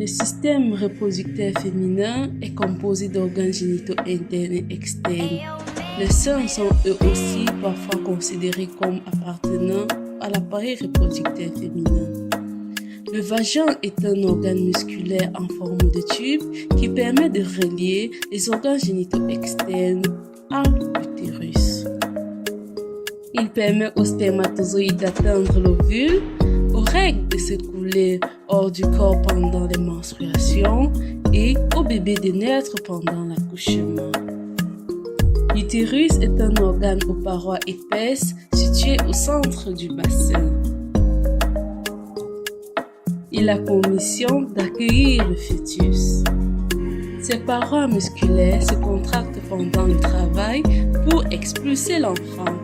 système reproducteur féminin est composé d'organes génitaux internes et externes. Les seins sont eux aussi parfois considérés comme appartenant à l'appareil reproducteur féminin. Le vagin est un organe musculaire en forme de tube qui permet de relier les organes génitaux externes à l'utérus. Il permet aux spermatozoïdes d'atteindre l'ovule, aux règles de s'écouler hors du corps pendant les menstruations et au bébé de naître pendant l'accouchement. L'utérus est un organe aux parois épaisses situé au centre du bassin. Il a pour mission d'accueillir le fœtus. Ces parois musculaires se contractent pendant le travail pour expulser l'enfant.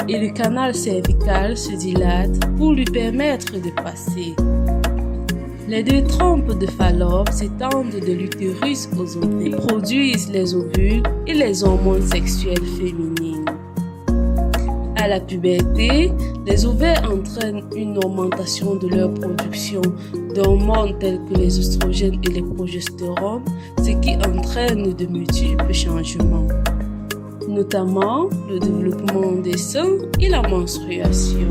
Et le canal cervical se dilate pour lui permettre de passer. Les deux trompes de Fallope s'étendent de l'utérus aux ovaires, produisent les ovules et les hormones sexuelles féminines. À la puberté, les ovaires entraînent une augmentation de leur production d'hormones telles que les oestrogènes et les progestérones, ce qui entraîne de multiples changements, notamment le développement des seins et la menstruation.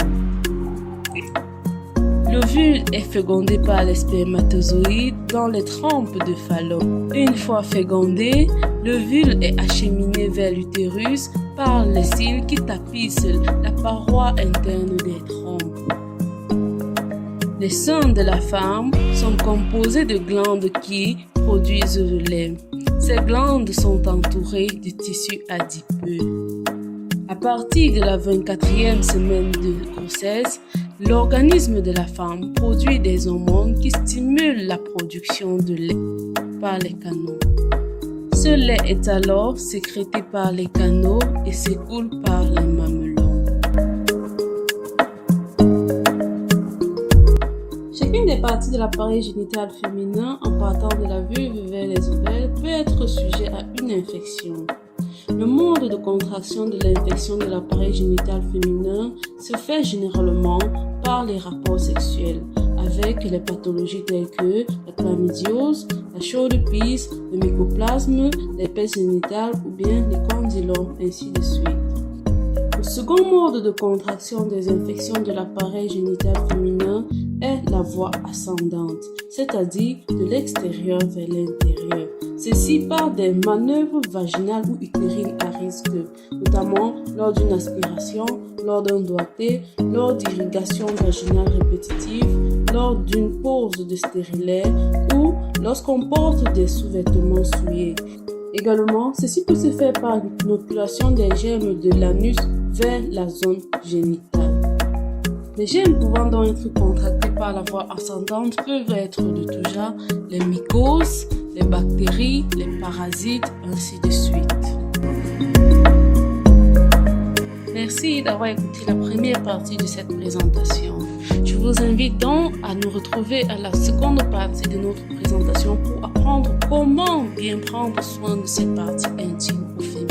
L'ovule est fécondé par les spermatozoïdes dans les trompes de Fallope. Une fois fécondé, l'ovule est acheminé vers l'utérus par les cils qui tapissent la paroi interne des trompes. Les seins de la femme sont composés de glandes qui produisent le lait. Ces glandes sont entourées de tissus adipeux. À partir de la 24e semaine de grossesse, l'organisme de la femme produit des hormones qui stimulent la production de lait par les canaux. Ce lait est alors sécrété par les canaux et s'écoule par les mamelons. Chacune des parties de l'appareil génital féminin, en partant de la vulve vers les ovaires, peut être sujet à une infection. Le mode de contraction de l'infection de l'appareil génital féminin se fait généralement par les rapports sexuels, avec les pathologies telles que la chlamydiose, la chaude pisse, le mycoplasme, l'herpès génital ou bien les condylomes, ainsi de suite. Le second mode de contraction des infections de l'appareil génital féminin est la voie ascendante, c'est-à-dire de l'extérieur vers l'intérieur. Ceci par des manœuvres vaginales ou utérines à risque, notamment lors d'une aspiration, lors d'un doigté, lors d'irrigation vaginale répétitive, lors d'une pause de stérilet ou lorsqu'on porte des sous-vêtements souillés. Également, ceci peut se faire par l'inoculation des germes de l'anus vers la zone génitale. Les germes pouvant donc être contractés par la voie ascendante peuvent être de tout genre, les mycoses, les bactéries, les parasites, ainsi de suite. Merci d'avoir écouté la première partie de cette présentation. Je vous invite donc à nous retrouver à la seconde partie de notre présentation pour apprendre comment bien prendre soin de cette partie intime ou féminine.